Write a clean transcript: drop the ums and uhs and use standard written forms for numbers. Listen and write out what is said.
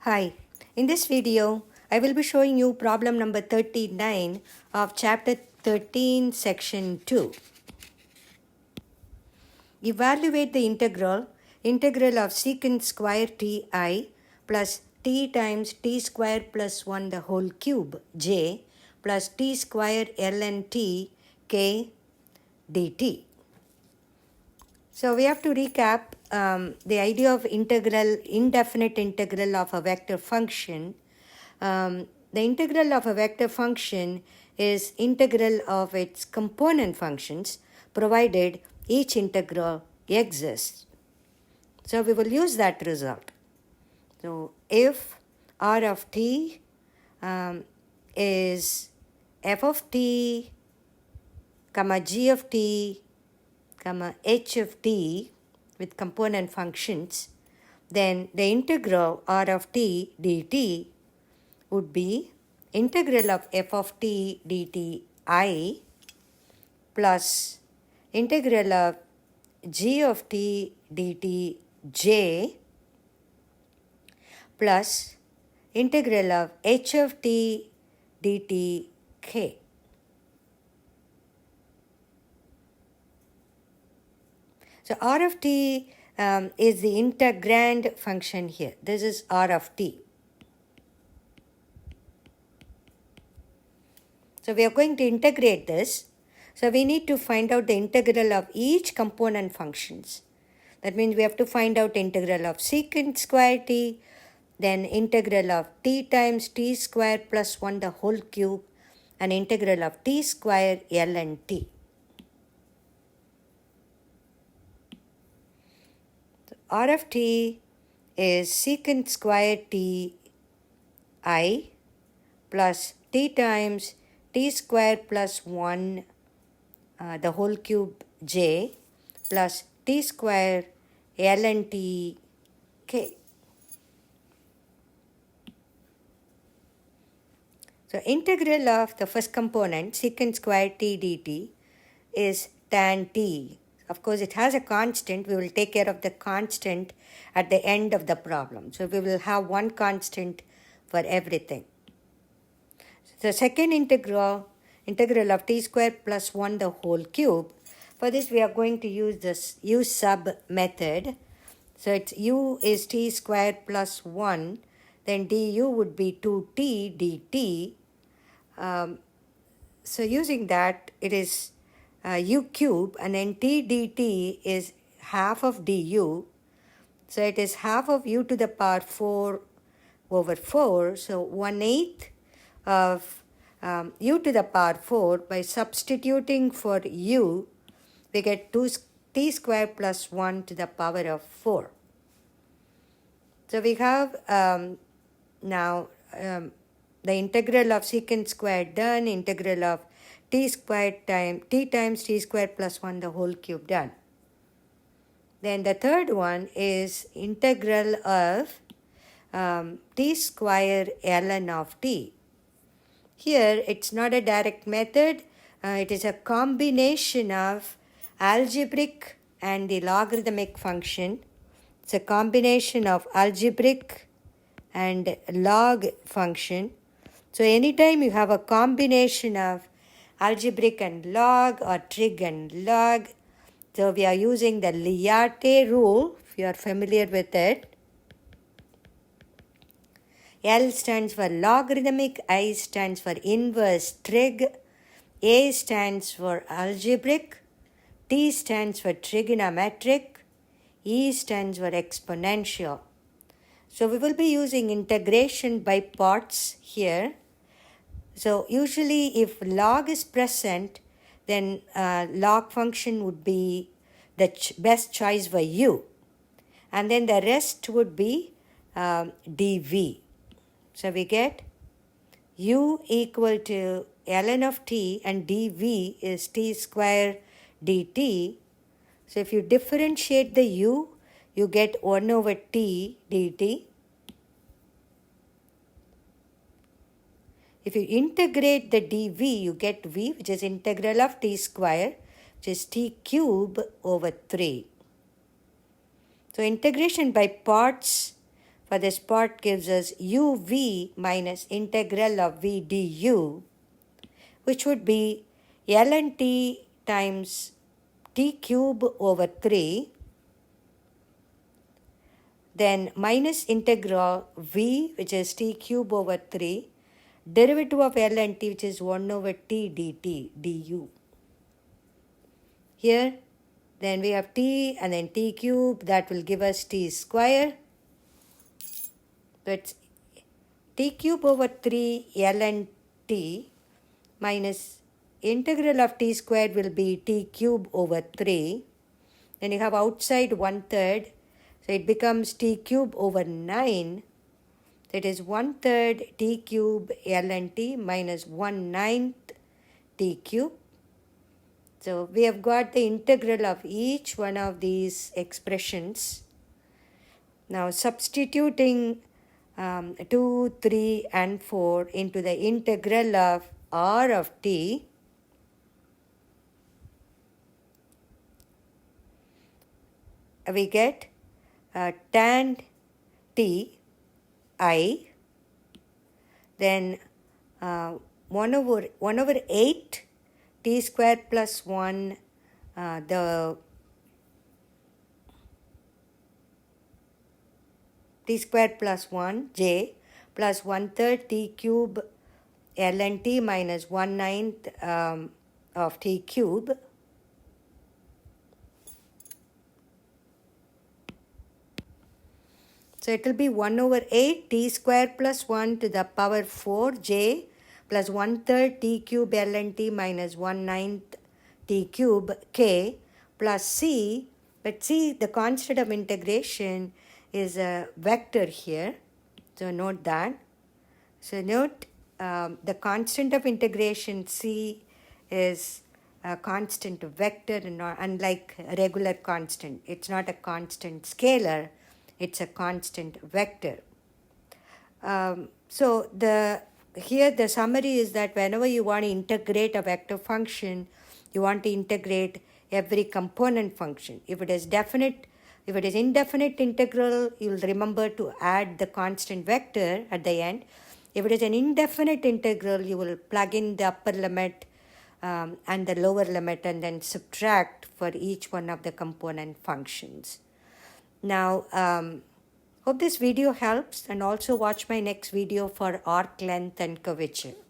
Hi, in this video, I will be showing you problem number 39 of chapter 13, section 2. Evaluate the integral of secant square ti plus t times t square plus 1 the whole cube j plus t square ln t k dt. So we have to recap the idea of indefinite integral of a vector function. The integral of a vector function is integral of its component functions, provided each integral exists. So we will use that result. So if r of t is f of t, comma g of t, comma h of t with component functions, then the integral r of t dt would be integral of f of t dt I plus integral of g of t dt j plus integral of h of t dt k. So r of t is the integrand function here. This is r of t. So we are going to integrate this. So we need to find out the integral of each component functions. That means we have to find out integral of secant square t, then integral of t times t square plus 1 the whole cube, and integral of t square ln t. R of t is secant square t I plus t times t square plus 1 the whole cube j plus t square ln t k. So integral of the first component, secant square t dt, is tan t. Of course, it has a constant. We will take care of the constant at the end of the problem. So we will have one constant for everything. So the second integral of t square plus 1 the whole cube. For this, we are going to use this u sub method. So it's u is t square plus 1, then du would be 2t dt. So using that, it is u cube, and then t dt is half of du. So it is half of u to the power 4 over 4. So 1/8 of u to the power 4. By substituting for u, we get t square plus 1 to the power of 4. So we have now the integral of secant square done, integral of t times t square plus 1 the whole cube done. Then the third one is integral of t square ln of t. Here it's not a direct method. It is a combination of algebraic and the logarithmic function. It's a combination of algebraic and log function. So anytime you have a combination of algebraic and log or trig and log, so we are using the Liarte rule, if you are familiar with it. L stands for logarithmic, I stands for inverse trig, A stands for algebraic, T stands for trigonometric, E stands for exponential. So we will be using integration by parts here. So usually if log is present, then log function would be the best choice for u. And then the rest would be dv. So we get u equal to ln of t, and dv is t square dt. So if you differentiate the u, you get 1 over t dt. If you integrate the dv, you get v, which is integral of t square, which is t cube over 3. So integration by parts for this part gives us uv minus integral of v du, which would be ln t times t cube over 3, then minus integral v, which is t cube over 3, derivative of ln t, which is 1 over t dt du. Here, then we have t and then t cube, that will give us t square. So it's t cube over 3 ln t minus integral of t squared will be t cube over 3. Then you have outside 1/3. So it becomes t cube over 9. That is 1/3 t cube ln t minus 1/9 t cube. So we have got the integral of each one of these expressions. Now substituting 2, 3 and 4 into the integral of r of t, we get tan t I, then 1 over 8 t square plus 1, the t square plus 1 j plus 1/3 t cube ln t minus 1/9 of t cube. So it will be 1 over 8 t square plus 1 to the power 4 j plus 1/3 t cube ln t minus 1/9 t cube k plus c. But see, the constant of integration is a vector here. So note that. So note the constant of integration c is a constant vector, and unlike a regular constant. It's not a constant scalar. It's a constant vector. So here the summary is that whenever you want to integrate a vector function, you want to integrate every component function. If it is indefinite integral, you'll remember to add the constant vector at the end. If it is an indefinite integral, you will plug in the upper limit and the lower limit and then subtract for each one of the component functions. Now, hope this video helps, and also watch my next video for arc length and curvature.